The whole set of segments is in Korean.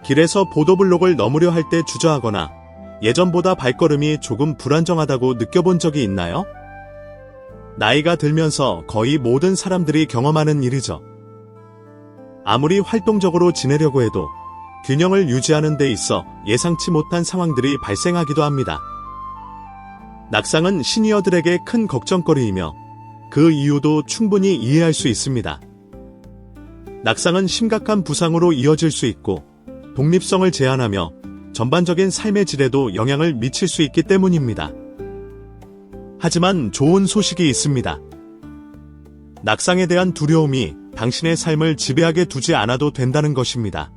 길에서 보도블록을 넘으려 할 때 주저하거나 예전보다 발걸음이 조금 불안정하다고 느껴본 적이 있나요? 나이가 들면서 거의 모든 사람들이 경험하는 일이죠. 아무리 활동적으로 지내려고 해도 균형을 유지하는 데 있어 예상치 못한 상황들이 발생하기도 합니다. 낙상은 시니어들에게 큰 걱정거리이며 그 이유도 충분히 이해할 수 있습니다. 낙상은 심각한 부상으로 이어질 수 있고 독립성을 제한하며 전반적인 삶의 질에도 영향을 미칠 수 있기 때문입니다. 하지만 좋은 소식이 있습니다. 낙상에 대한 두려움이 당신의 삶을 지배하게 두지 않아도 된다는 것입니다.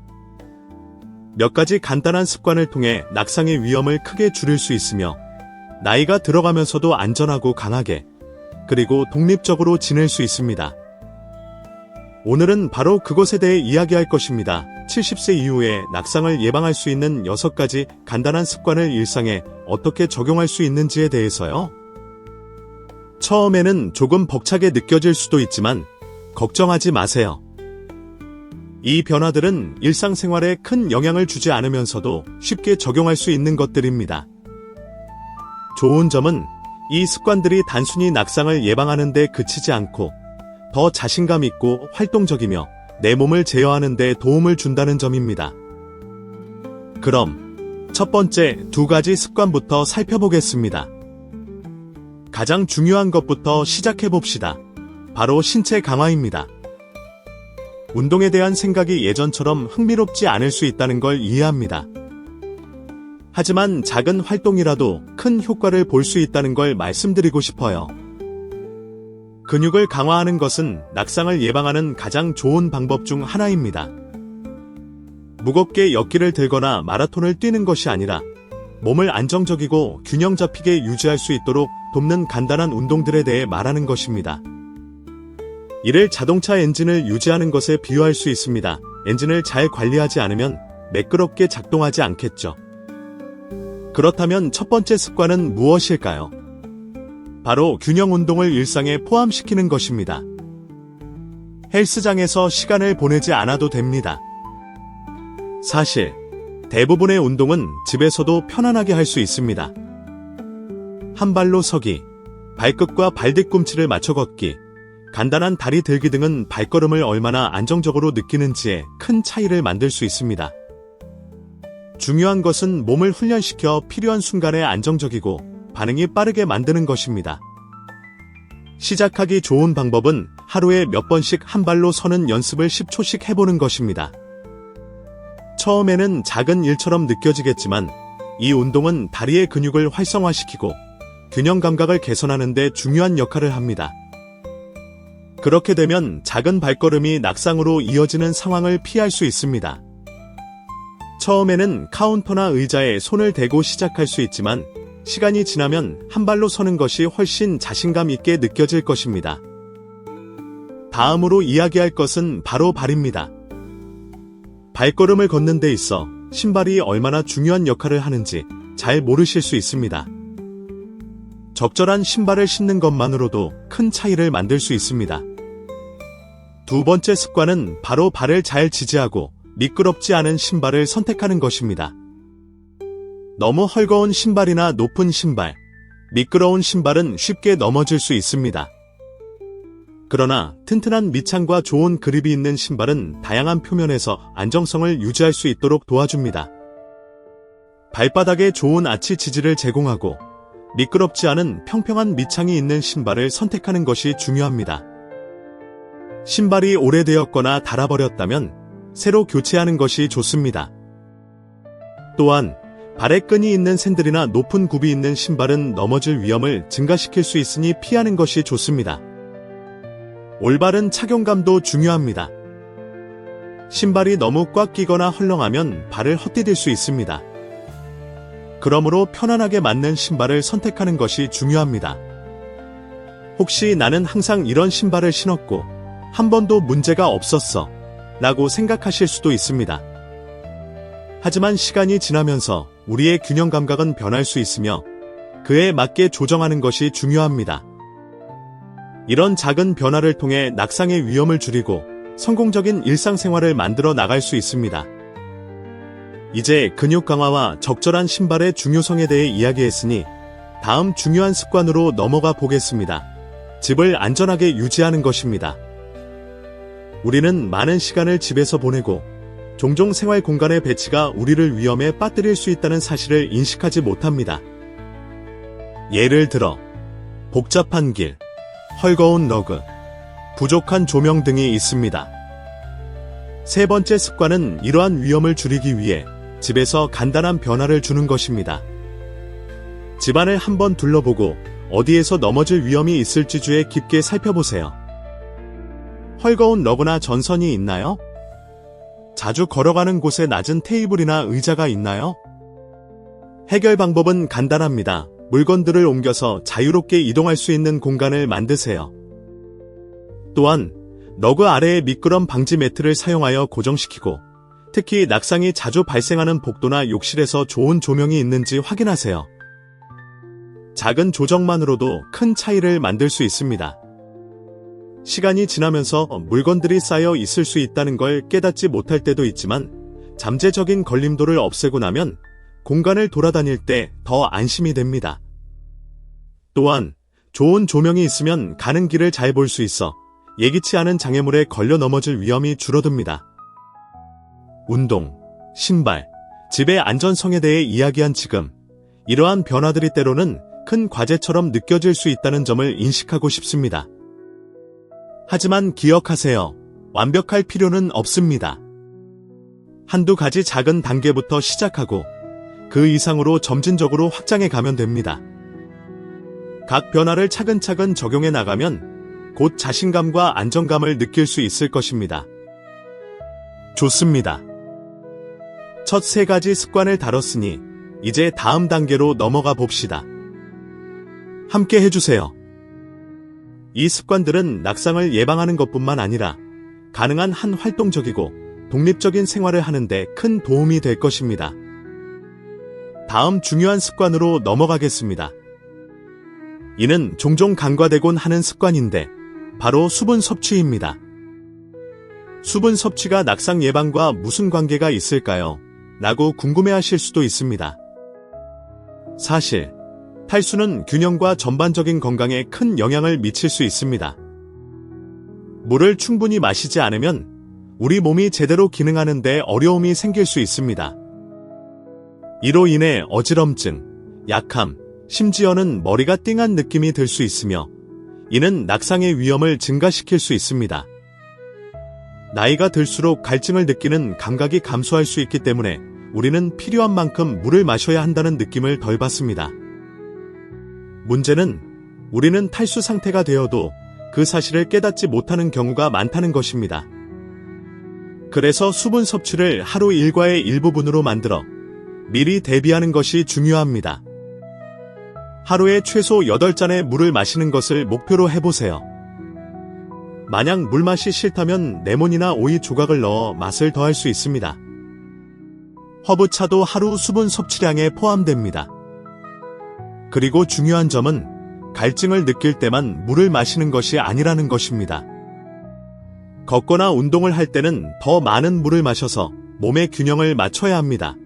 몇 가지 간단한 습관을 통해 낙상의 위험을 크게 줄일 수 있으며 나이가 들어가면서도 안전하고 강하게 그리고 독립적으로 지낼 수 있습니다. 오늘은 바로 그것에 대해 이야기할 것입니다. 70세 이후에 낙상을 예방할 수 있는 6가지 간단한 습관을 일상에 어떻게 적용할 수 있는지에 대해서요. 처음에는 조금 벅차게 느껴질 수도 있지만 걱정하지 마세요. 이 변화들은 일상생활에 큰 영향을 주지 않으면서도 쉽게 적용할 수 있는 것들입니다. 좋은 점은 이 습관들이 단순히 낙상을 예방하는 데 그치지 않고 더 자신감 있고 활동적이며 내 몸을 제어하는 데 도움을 준다는 점입니다. 그럼 첫 번째 2가지 습관부터 살펴보겠습니다. 가장 중요한 것부터 시작해봅시다. 바로 신체 강화입니다. 운동에 대한 생각이 예전처럼 흥미롭지 않을 수 있다는 걸 이해합니다. 하지만 작은 활동이라도 큰 효과를 볼 수 있다는 걸 말씀드리고 싶어요. 근육을 강화하는 것은 낙상을 예방하는 가장 좋은 방법 중 하나입니다. 무겁게 역기를 들거나 마라톤을 뛰는 것이 아니라 몸을 안정적이고 균형 잡히게 유지할 수 있도록 돕는 간단한 운동들에 대해 말하는 것입니다. 이를 자동차 엔진을 유지하는 것에 비유할 수 있습니다. 엔진을 잘 관리하지 않으면 매끄럽게 작동하지 않겠죠. 그렇다면 첫 번째 습관은 무엇일까요? 바로 균형 운동을 일상에 포함시키는 것입니다. 헬스장에서 시간을 보내지 않아도 됩니다. 사실 대부분의 운동은 집에서도 편안하게 할 수 있습니다. 한 발로 서기, 발끝과 발 뒤꿈치를 맞춰 걷기, 간단한 다리 들기 등은 발걸음을 얼마나 안정적으로 느끼는지에 큰 차이를 만들 수 있습니다. 중요한 것은 몸을 훈련시켜 필요한 순간에 안정적이고 반응이 빠르게 만드는 것입니다. 시작하기 좋은 방법은 하루에 몇 번씩 한 발로 서는 연습을 10초씩 해보는 것입니다. 처음에는 작은 일처럼 느껴지겠지만 이 운동은 다리의 근육을 활성화시키고 균형 감각을 개선하는 데 중요한 역할을 합니다. 그렇게 되면 작은 발걸음이 낙상으로 이어지는 상황을 피할 수 있습니다. 처음에는 카운터나 의자에 손을 대고 시작할 수 있지만 시간이 지나면 한 발로 서는 것이 훨씬 자신감 있게 느껴질 것입니다. 다음으로 이야기할 것은 바로 발입니다. 발걸음을 걷는 데 있어 신발이 얼마나 중요한 역할을 하는지 잘 모르실 수 있습니다. 적절한 신발을 신는 것만으로도 큰 차이를 만들 수 있습니다. 2번째 습관은 바로 발을 잘 지지하고 미끄럽지 않은 신발을 선택하는 것입니다. 너무 헐거운 신발이나 높은 신발, 미끄러운 신발은 쉽게 넘어질 수 있습니다. 그러나 튼튼한 밑창과 좋은 그립이 있는 신발은 다양한 표면에서 안정성을 유지할 수 있도록 도와줍니다. 발바닥에 좋은 아치 지지를 제공하고 미끄럽지 않은 평평한 밑창이 있는 신발을 선택하는 것이 중요합니다. 신발이 오래되었거나 닳아버렸다면 새로 교체하는 것이 좋습니다. 또한 발에 끈이 있는 샌들이나 높은 굽이 있는 신발은 넘어질 위험을 증가시킬 수 있으니 피하는 것이 좋습니다. 올바른 착용감도 중요합니다. 신발이 너무 꽉 끼거나 헐렁하면 발을 헛디딜 수 있습니다. 그러므로 편안하게 맞는 신발을 선택하는 것이 중요합니다. 혹시 나는 항상 이런 신발을 신었고 한 번도 문제가 없었어 라고 생각하실 수도 있습니다. 하지만 시간이 지나면서 우리의 균형 감각은 변할 수 있으며 그에 맞게 조정하는 것이 중요합니다. 이런 작은 변화를 통해 낙상의 위험을 줄이고 성공적인 일상생활을 만들어 나갈 수 있습니다. 이제 근육 강화와 적절한 신발의 중요성에 대해 이야기했으니 다음 중요한 습관으로 넘어가 보겠습니다. 집을 안전하게 유지하는 것입니다. 우리는 많은 시간을 집에서 보내고 종종 생활 공간의 배치가 우리를 위험에 빠뜨릴 수 있다는 사실을 인식하지 못합니다. 예를 들어 복잡한 길, 헐거운 러그, 부족한 조명 등이 있습니다. 세 번째 습관은 이러한 위험을 줄이기 위해 집에서 간단한 변화를 주는 것입니다. 집안을 한번 둘러보고 어디에서 넘어질 위험이 있을지 주의 깊게 살펴보세요. 헐거운 러그나 전선이 있나요? 자주 걸어가는 곳에 낮은 테이블이나 의자가 있나요? 해결 방법은 간단합니다. 물건들을 옮겨서 자유롭게 이동할 수 있는 공간을 만드세요. 또한 러그 아래에 미끄럼 방지 매트를 사용하여 고정시키고 특히 낙상이 자주 발생하는 복도나 욕실에서 좋은 조명이 있는지 확인하세요. 작은 조정만으로도 큰 차이를 만들 수 있습니다. 시간이 지나면서 물건들이 쌓여 있을 수 있다는 걸 깨닫지 못할 때도 있지만 잠재적인 걸림돌을 없애고 나면 공간을 돌아다닐 때 더 안심이 됩니다. 또한 좋은 조명이 있으면 가는 길을 잘 볼 수 있어 예기치 않은 장애물에 걸려 넘어질 위험이 줄어듭니다. 운동, 신발, 집의 안전성에 대해 이야기한 지금 이러한 변화들이 때로는 큰 과제처럼 느껴질 수 있다는 점을 인식하고 싶습니다. 하지만 기억하세요. 완벽할 필요는 없습니다. 한두 가지 작은 단계부터 시작하고 그 이상으로 점진적으로 확장해 가면 됩니다. 각 변화를 차근차근 적용해 나가면 곧 자신감과 안정감을 느낄 수 있을 것입니다. 좋습니다. 첫 세 가지 습관을 다뤘으니 이제 다음 단계로 넘어가 봅시다. 함께 해주세요. 이 습관들은 낙상을 예방하는 것뿐만 아니라 가능한 한 활동적이고 독립적인 생활을 하는데 큰 도움이 될 것입니다. 다음 중요한 습관으로 넘어가겠습니다. 이는 종종 간과되곤 하는 습관인데 바로 수분 섭취입니다. 수분 섭취가 낙상 예방과 무슨 관계가 있을까요? 라고 궁금해하실 수도 있습니다. 사실 탈수는 균형과 전반적인 건강에 큰 영향을 미칠 수 있습니다. 물을 충분히 마시지 않으면 우리 몸이 제대로 기능하는 데 어려움이 생길 수 있습니다. 이로 인해 어지럼증, 약함, 심지어는 머리가 띵한 느낌이 들 수 있으며 이는 낙상의 위험을 증가시킬 수 있습니다. 나이가 들수록 갈증을 느끼는 감각이 감소할 수 있기 때문에 우리는 필요한 만큼 물을 마셔야 한다는 느낌을 덜 받습니다. 문제는 우리는 탈수 상태가 되어도 그 사실을 깨닫지 못하는 경우가 많다는 것입니다. 그래서 수분 섭취를 하루 일과의 일부분으로 만들어 미리 대비하는 것이 중요합니다. 하루에 최소 8잔의 물을 마시는 것을 목표로 해보세요. 만약 물맛이 싫다면 레몬이나 오이 조각을 넣어 맛을 더할 수 있습니다. 허브차도 하루 수분 섭취량에 포함됩니다. 그리고 중요한 점은 갈증을 느낄 때만 물을 마시는 것이 아니라는 것입니다. 걷거나 운동을 할 때는 더 많은 물을 마셔서 몸의 균형을 맞춰야 합니다.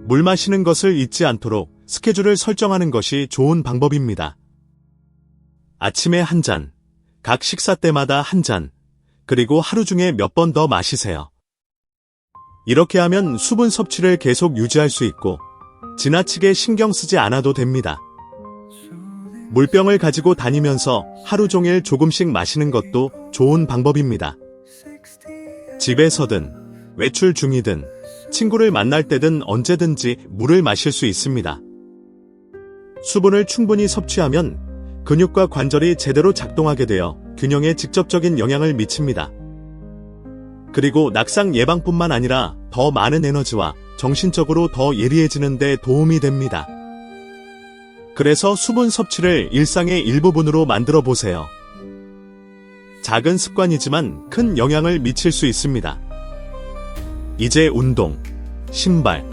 물 마시는 것을 잊지 않도록 스케줄을 설정하는 것이 좋은 방법입니다. 아침에 한 잔, 각 식사 때마다 한 잔, 그리고 하루 중에 몇 번 더 마시세요. 이렇게 하면 수분 섭취를 계속 유지할 수 있고 지나치게 신경 쓰지 않아도 됩니다. 물병을 가지고 다니면서 하루 종일 조금씩 마시는 것도 좋은 방법입니다. 집에서든 외출 중이든 친구를 만날 때든 언제든지 물을 마실 수 있습니다. 수분을 충분히 섭취하면 근육과 관절이 제대로 작동하게 되어 균형에 직접적인 영향을 미칩니다. 그리고 낙상 예방뿐만 아니라 더 많은 에너지와 정신적으로 더 예리해지는 데 도움이 됩니다. 그래서 수분 섭취를 일상의 일부분으로 만들어 보세요. 작은 습관이지만 큰 영향을 미칠 수 있습니다. 이제 운동, 신발,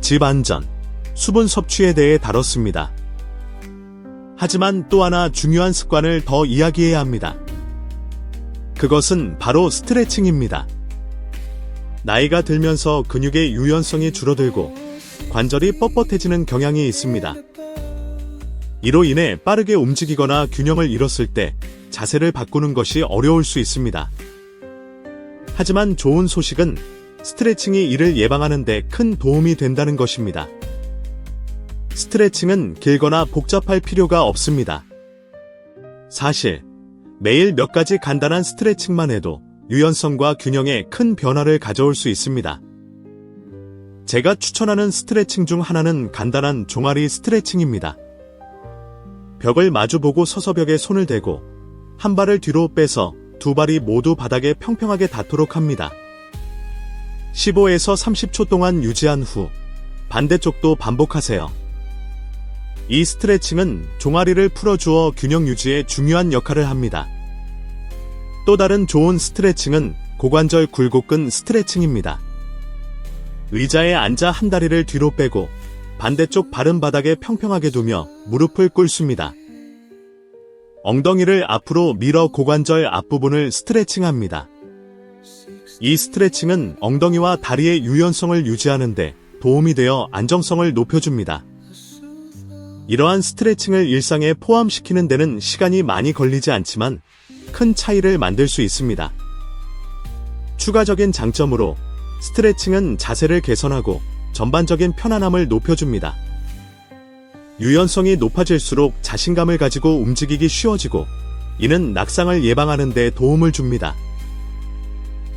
집 안전, 수분 섭취에 대해 다뤘습니다. 하지만 또 하나 중요한 습관을 더 이야기해야 합니다. 그것은 바로 스트레칭입니다. 나이가 들면서 근육의 유연성이 줄어들고 관절이 뻣뻣해지는 경향이 있습니다. 이로 인해 빠르게 움직이거나 균형을 잃었을 때 자세를 바꾸는 것이 어려울 수 있습니다. 하지만 좋은 소식은 스트레칭이 이를 예방하는 데 큰 도움이 된다는 것입니다. 스트레칭은 길거나 복잡할 필요가 없습니다. 사실 매일 몇 가지 간단한 스트레칭만 해도 유연성과 균형에 큰 변화를 가져올 수 있습니다. 제가 추천하는 스트레칭 중 하나는 간단한 종아리 스트레칭입니다. 벽을 마주보고 서서 벽에 손을 대고 한 발을 뒤로 빼서 두 발이 모두 바닥에 평평하게 닿도록 합니다. 15에서 30초 동안 유지한 후 반대쪽도 반복하세요. 이 스트레칭은 종아리를 풀어주어 균형 유지에 중요한 역할을 합니다. 또 다른 좋은 스트레칭은 고관절 굴곡근 스트레칭입니다. 의자에 앉아 한 다리를 뒤로 빼고 반대쪽 발은 바닥에 평평하게 두며 무릎을 꿇습니다. 엉덩이를 앞으로 밀어 고관절 앞부분을 스트레칭합니다. 이 스트레칭은 엉덩이와 다리의 유연성을 유지하는 데 도움이 되어 안정성을 높여줍니다. 이러한 스트레칭을 일상에 포함시키는 데는 시간이 많이 걸리지 않지만 큰 차이를 만들 수 있습니다. 추가적인 장점으로 스트레칭은 자세를 개선하고 전반적인 편안함을 높여줍니다. 유연성이 높아질수록 자신감을 가지고 움직이기 쉬워지고 이는 낙상을 예방하는 데 도움을 줍니다.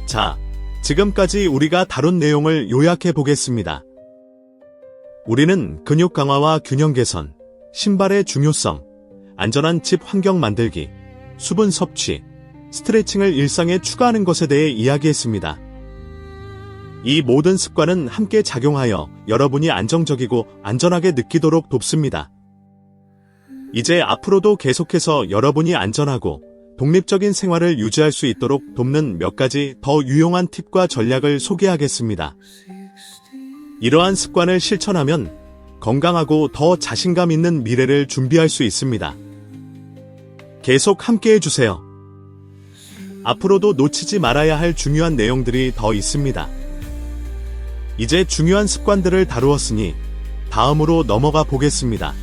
자, 지금까지 우리가 다룬 내용을 요약해 보겠습니다. 우리는 근육 강화와 균형 개선, 신발의 중요성, 안전한 집 환경 만들기, 수분 섭취, 스트레칭을 일상에 추가하는 것에 대해 이야기했습니다. 이 모든 습관은 함께 작용하여 여러분이 안정적이고 안전하게 느끼도록 돕습니다. 이제 앞으로도 계속해서 여러분이 안전하고 독립적인 생활을 유지할 수 있도록 돕는 몇 가지 더 유용한 팁과 전략을 소개하겠습니다. 이러한 습관을 실천하면 건강하고 더 자신감 있는 미래를 준비할 수 있습니다. 계속 함께 해주세요. 앞으로도 놓치지 말아야 할 중요한 내용들이 더 있습니다. 이제 중요한 습관들을 다루었으니 다음으로 넘어가 보겠습니다.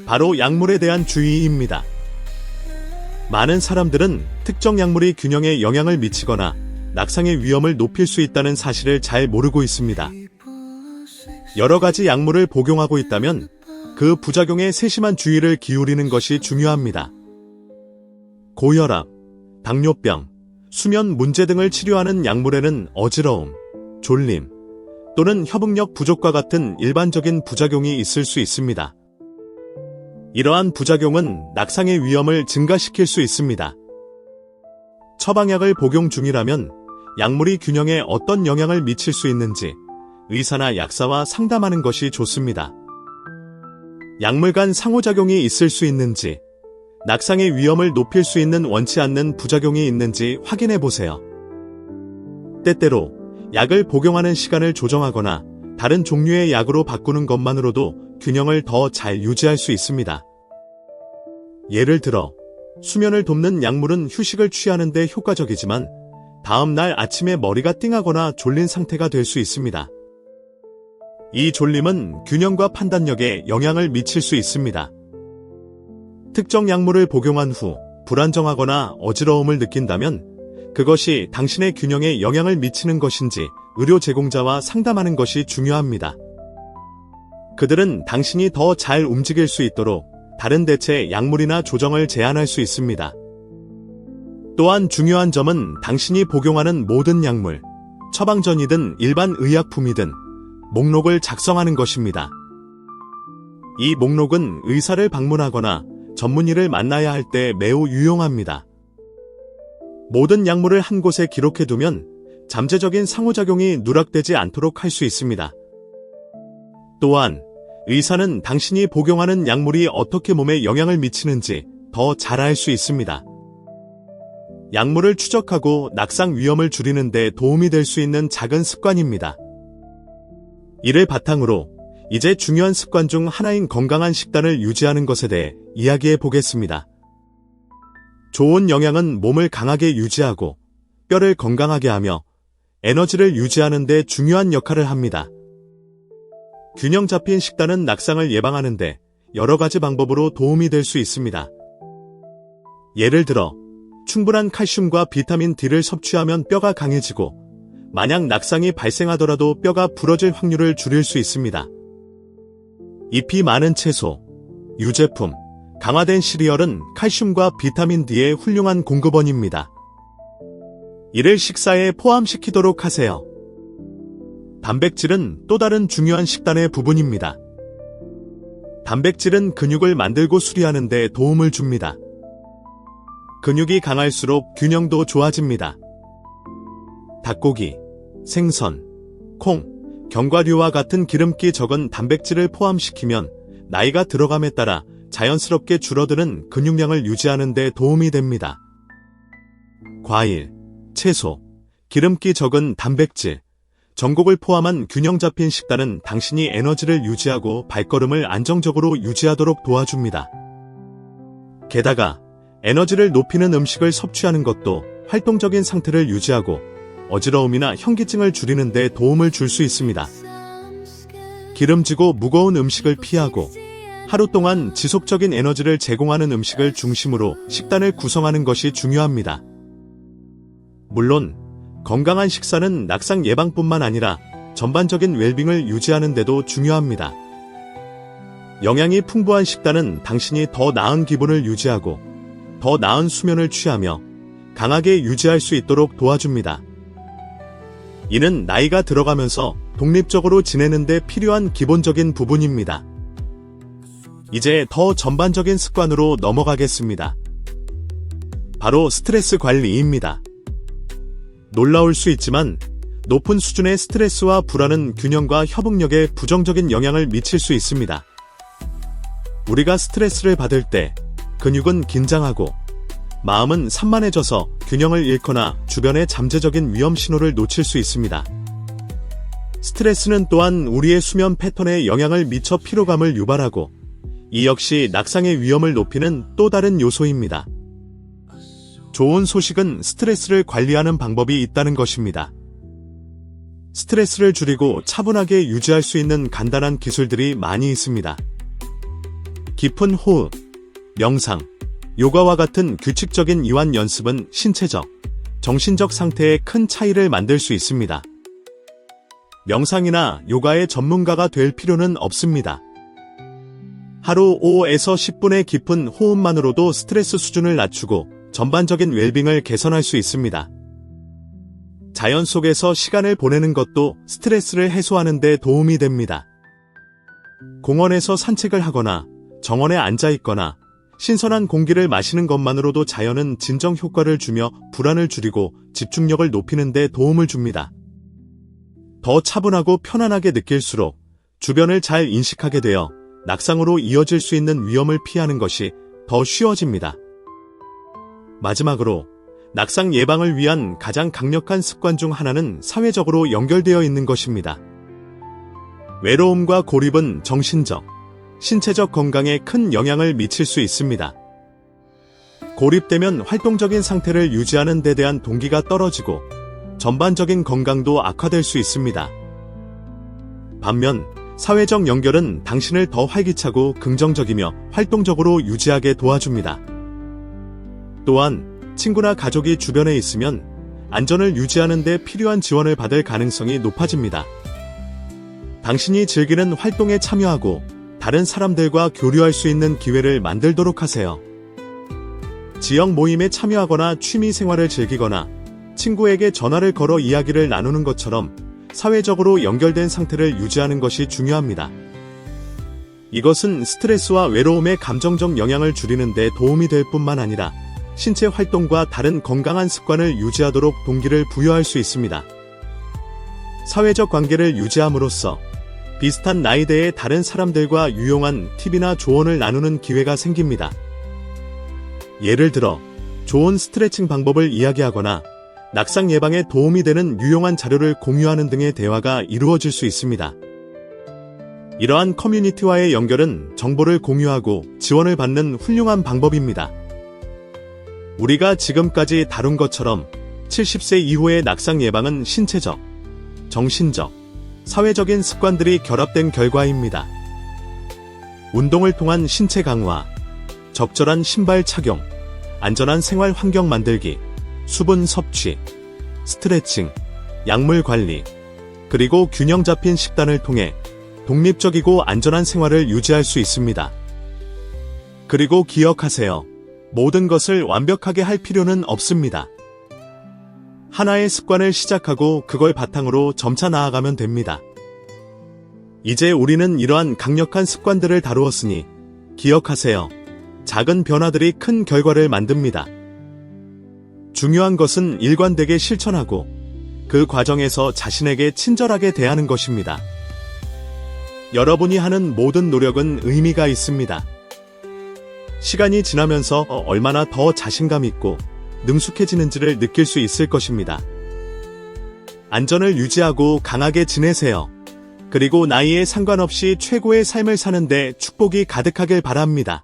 바로 약물에 대한 주의입니다. 많은 사람들은 특정 약물이 균형에 영향을 미치거나 낙상의 위험을 높일 수 있다는 사실을 잘 모르고 있습니다. 여러 가지 약물을 복용하고 있다면 그 부작용에 세심한 주의를 기울이는 것이 중요합니다. 고혈압, 당뇨병, 수면 문제 등을 치료하는 약물에는 어지러움, 졸림, 또는 협응력 부족과 같은 일반적인 부작용이 있을 수 있습니다. 이러한 부작용은 낙상의 위험을 증가시킬 수 있습니다. 처방약을 복용 중이라면 약물이 균형에 어떤 영향을 미칠 수 있는지 의사나 약사와 상담하는 것이 좋습니다. 약물 간 상호작용이 있을 수 있는지, 낙상의 위험을 높일 수 있는 원치 않는 부작용이 있는지 확인해 보세요. 때때로 약을 복용하는 시간을 조정하거나 다른 종류의 약으로 바꾸는 것만으로도 균형을 더 잘 유지할 수 있습니다. 예를 들어 수면을 돕는 약물은 휴식을 취하는 데 효과적이지만 다음 날 아침에 머리가 띵하거나 졸린 상태가 될 수 있습니다. 이 졸림은 균형과 판단력에 영향을 미칠 수 있습니다. 특정 약물을 복용한 후 불안정하거나 어지러움을 느낀다면 그것이 당신의 균형에 영향을 미치는 것인지 의료 제공자와 상담하는 것이 중요합니다. 그들은 당신이 더 잘 움직일 수 있도록 다른 대체 약물이나 조정을 제안할 수 있습니다. 또한 중요한 점은 당신이 복용하는 모든 약물, 처방전이든 일반 의약품이든 목록을 작성하는 것입니다. 이 목록은 의사를 방문하거나 전문의를 만나야 할 때 매우 유용합니다. 모든 약물을 한 곳에 기록해두면 잠재적인 상호작용이 누락되지 않도록 할 수 있습니다. 또한 의사는 당신이 복용하는 약물이 어떻게 몸에 영향을 미치는지 더 잘 알 수 있습니다. 약물을 추적하고 낙상 위험을 줄이는 데 도움이 될 수 있는 작은 습관입니다. 이를 바탕으로 이제 중요한 습관 중 하나인 건강한 식단을 유지하는 것에 대해 이야기해 보겠습니다. 좋은 영양은 몸을 강하게 유지하고 뼈를 건강하게 하며 에너지를 유지하는 데 중요한 역할을 합니다. 균형 잡힌 식단은 낙상을 예방하는데 여러 가지 방법으로 도움이 될 수 있습니다. 예를 들어 충분한 칼슘과 비타민 D를 섭취하면 뼈가 강해지고 만약 낙상이 발생하더라도 뼈가 부러질 확률을 줄일 수 있습니다. 잎이 많은 채소, 유제품, 강화된 시리얼은 칼슘과 비타민 D의 훌륭한 공급원입니다. 이를 식사에 포함시키도록 하세요. 단백질은 또 다른 중요한 식단의 부분입니다. 단백질은 근육을 만들고 수리하는 데 도움을 줍니다. 근육이 강할수록 균형도 좋아집니다. 닭고기, 생선, 콩, 견과류와 같은 기름기 적은 단백질을 포함시키면 나이가 들어감에 따라 자연스럽게 줄어드는 근육량을 유지하는 데 도움이 됩니다. 과일, 채소, 기름기 적은 단백질, 전곡을 포함한 균형 잡힌 식단은 당신이 에너지를 유지하고 발걸음을 안정적으로 유지하도록 도와줍니다. 게다가 에너지를 높이는 음식을 섭취하는 것도 활동적인 상태를 유지하고 어지러움이나 현기증을 줄이는 데 도움을 줄 수 있습니다. 기름지고 무거운 음식을 피하고 하루 동안 지속적인 에너지를 제공하는 음식을 중심으로 식단을 구성하는 것이 중요합니다. 물론 건강한 식사는 낙상 예방뿐만 아니라 전반적인 웰빙을 유지하는 데도 중요합니다. 영양이 풍부한 식단은 당신이 더 나은 기분을 유지하고 더 나은 수면을 취하며 강하게 유지할 수 있도록 도와줍니다. 이는 나이가 들어가면서 독립적으로 지내는 데 필요한 기본적인 부분입니다. 이제 더 전반적인 습관으로 넘어가겠습니다. 바로 스트레스 관리입니다. 놀라울 수 있지만 높은 수준의 스트레스와 불안은 균형과 협응력에 부정적인 영향을 미칠 수 있습니다. 우리가 스트레스를 받을 때 근육은 긴장하고 마음은 산만해져서 균형을 잃거나 주변의 잠재적인 위험 신호를 놓칠 수 있습니다. 스트레스는 또한 우리의 수면 패턴에 영향을 미쳐 피로감을 유발하고 이 역시 낙상의 위험을 높이는 또 다른 요소입니다. 좋은 소식은 스트레스를 관리하는 방법이 있다는 것입니다. 스트레스를 줄이고 차분하게 유지할 수 있는 간단한 기술들이 많이 있습니다. 깊은 호흡, 명상, 요가와 같은 규칙적인 이완 연습은 신체적, 정신적 상태에 큰 차이를 만들 수 있습니다. 명상이나 요가의 전문가가 될 필요는 없습니다. 하루 5에서 10분의 깊은 호흡만으로도 스트레스 수준을 낮추고 전반적인 웰빙을 개선할 수 있습니다. 자연 속에서 시간을 보내는 것도 스트레스를 해소하는 데 도움이 됩니다. 공원에서 산책을 하거나 정원에 앉아 있거나 신선한 공기를 마시는 것만으로도 자연은 진정 효과를 주며 불안을 줄이고 집중력을 높이는 데 도움을 줍니다. 더 차분하고 편안하게 느낄수록 주변을 잘 인식하게 되어 낙상으로 이어질 수 있는 위험을 피하는 것이 더 쉬워집니다. 마지막으로 낙상 예방을 위한 가장 강력한 습관 중 하나는 사회적으로 연결되어 있는 것입니다. 외로움과 고립은 정신적, 신체적 건강에 큰 영향을 미칠 수 있습니다. 고립되면 활동적인 상태를 유지하는 데 대한 동기가 떨어지고 전반적인 건강도 악화될 수 있습니다. 반면 사회적 연결은 당신을 더 활기차고 긍정적이며 활동적으로 유지하게 도와줍니다. 또한 친구나 가족이 주변에 있으면 안전을 유지하는 데 필요한 지원을 받을 가능성이 높아집니다. 당신이 즐기는 활동에 참여하고 다른 사람들과 교류할 수 있는 기회를 만들도록 하세요. 지역 모임에 참여하거나 취미 생활을 즐기거나 친구에게 전화를 걸어 이야기를 나누는 것처럼 사회적으로 연결된 상태를 유지하는 것이 중요합니다. 이것은 스트레스와 외로움의 감정적 영향을 줄이는 데 도움이 될 뿐만 아니라 신체 활동과 다른 건강한 습관을 유지하도록 동기를 부여할 수 있습니다. 사회적 관계를 유지함으로써 비슷한 나이대의 다른 사람들과 유용한 팁이나 조언을 나누는 기회가 생깁니다. 예를 들어 좋은 스트레칭 방법을 이야기하거나 낙상 예방에 도움이 되는 유용한 자료를 공유하는 등의 대화가 이루어질 수 있습니다. 이러한 커뮤니티와의 연결은 정보를 공유하고 지원을 받는 훌륭한 방법입니다. 우리가 지금까지 다룬 것처럼 70세 이후의 낙상 예방은 신체적, 정신적, 사회적인 습관들이 결합된 결과입니다. 운동을 통한 신체 강화, 적절한 신발 착용, 안전한 생활 환경 만들기, 수분 섭취, 스트레칭, 약물 관리, 그리고 균형 잡힌 식단을 통해 독립적이고 안전한 생활을 유지할 수 있습니다. 그리고 기억하세요. 모든 것을 완벽하게 할 필요는 없습니다. 하나의 습관을 시작하고 그걸 바탕으로 점차 나아가면 됩니다. 이제 우리는 이러한 강력한 습관들을 다루었으니 기억하세요. 작은 변화들이 큰 결과를 만듭니다. 중요한 것은 일관되게 실천하고 그 과정에서 자신에게 친절하게 대하는 것입니다. 여러분이 하는 모든 노력은 의미가 있습니다. 시간이 지나면서 얼마나 더 자신감 있고 능숙해지는지를 느낄 수 있을 것입니다. 안전을 유지하고 강하게 지내세요. 그리고 나이에 상관없이 최고의 삶을 사는데 축복이 가득하길 바랍니다.